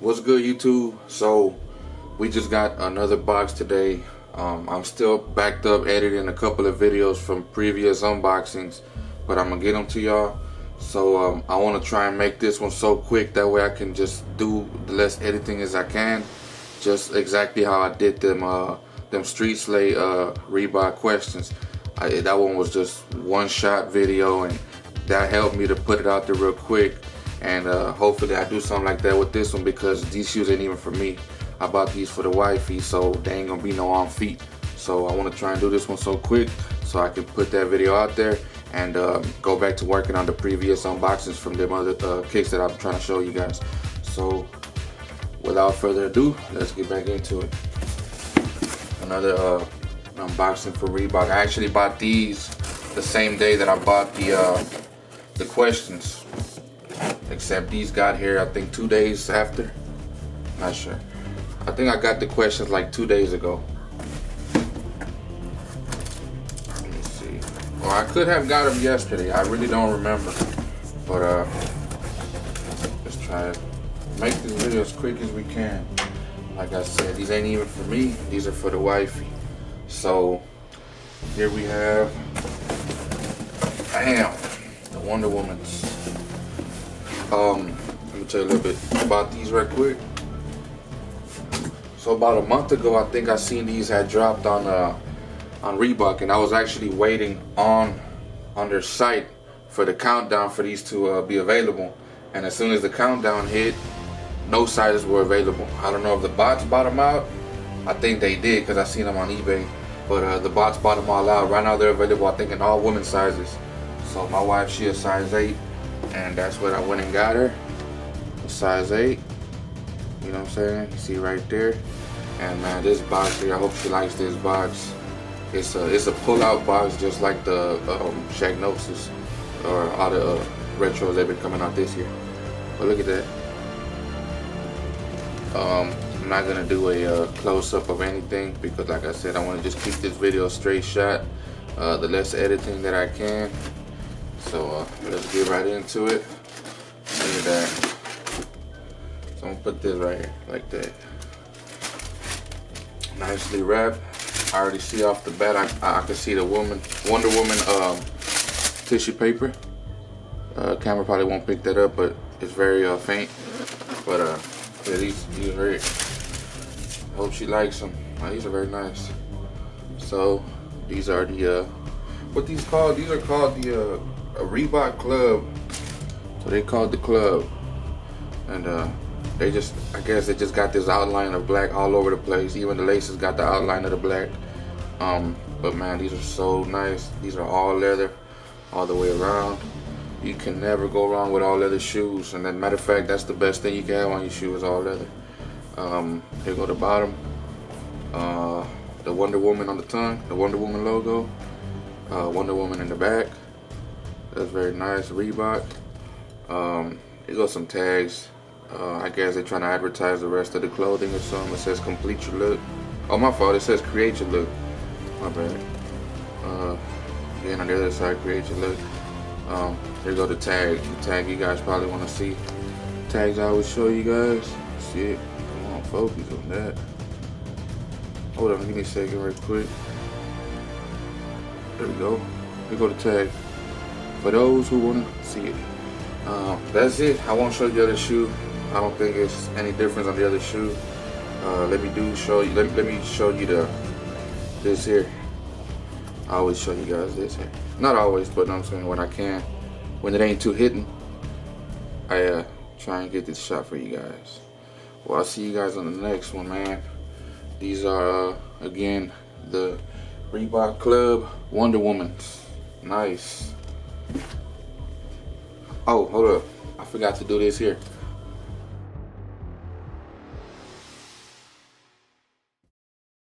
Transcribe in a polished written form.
What's good, YouTube? So we just got another box today. I'm still backed up editing a couple of videos from previous unboxings, but I'm gonna get them to y'all. So I want to try and make this one so quick that way I can just do the less editing as I can, just exactly how I did them Street Slay Reebok questions. That one was just one shot video, and that helped me to put it out there real quick. And hopefully I do something like that with this one, because these shoes ain't even for me. I bought these for the wifey, so they ain't gonna be no on feet. So I want to try and do this one so quick so I can put that video out there and go back to working on the previous unboxings from them other kicks that I'm trying to show you guys. So without further ado, let's get back into it. Another unboxing for Reebok. I actually bought these the same day that I bought the questions. Except these got here, I think 2 days after. Not sure. I think I got the questions like 2 days ago. Let me see. Well, I could have got them yesterday. I really don't remember. But let's try to make this video as quick as we can. Like I said, these ain't even for me. These are for the wifey. So here we have, bam, the Wonder Woman's. Let me tell you a little bit about these right quick. So about a month ago, I think I seen these had dropped on Reebok, and I was actually waiting on their site for the countdown for these to be available. And as soon as the countdown hit, no sizes were available. I don't know if the bots bought them out. I think they did, because I seen them on eBay. But the bots bought them all out. Right now they're available, I think, in all women's sizes. So my wife, she a size 8. And that's what I went and got her, a size 8. You know what I'm saying? You see right there. And man, this box here, I hope she likes this box. It's a pull-out box, just like the Shagnosis or all the retros they've been coming out this year. But look at that. I'm not gonna do a close-up of anything, because like I said, I want to just keep this video straight shot, the less editing that I can. So let's get right into it. Look at that. So I'm gonna put this right here, like that. Nicely wrapped. I already see off the bat, I can see the Wonder Woman tissue paper. Camera probably won't pick that up, but it's very faint. But yeah, these are great. I hope she likes them. These are very nice. So these are the what these called? These are called the a Reebok Club. So they called the club, and they just, I guess they just got this outline of black all over the place. Even the laces got the outline of the black. But man, these are so nice. These are all leather all the way around. You can never go wrong with all leather shoes. And as a matter of fact, that's the best thing you can have on your shoes, all leather. Here go the bottom. The Wonder Woman on the tongue, the Wonder Woman logo. Wonder Woman in the back. That's very nice, Reebok. Here goes some tags. I guess they're trying to advertise the rest of the clothing or something. It says complete your look. Oh, my fault, it says create your look. My bad. Again, on the other side, create your look. Here go the tag. The tag you guys probably want to see. Tags I always show you guys. See it? Come on, focus on that. Hold on, give me a second real quick. There we go. Here go the tag. For those who want to see it. That's it. I won't show you the other shoe. I don't think it's any difference on the other shoe. Let me show you this here. I always show you guys this here. Not always, but I'm saying when I can. When it ain't too hitting, I try and get this shot for you guys. Well, I'll see you guys on the next one, man. These are again the Reebok Club Wonder Womans. Nice. Oh, hold up. I forgot to do this here.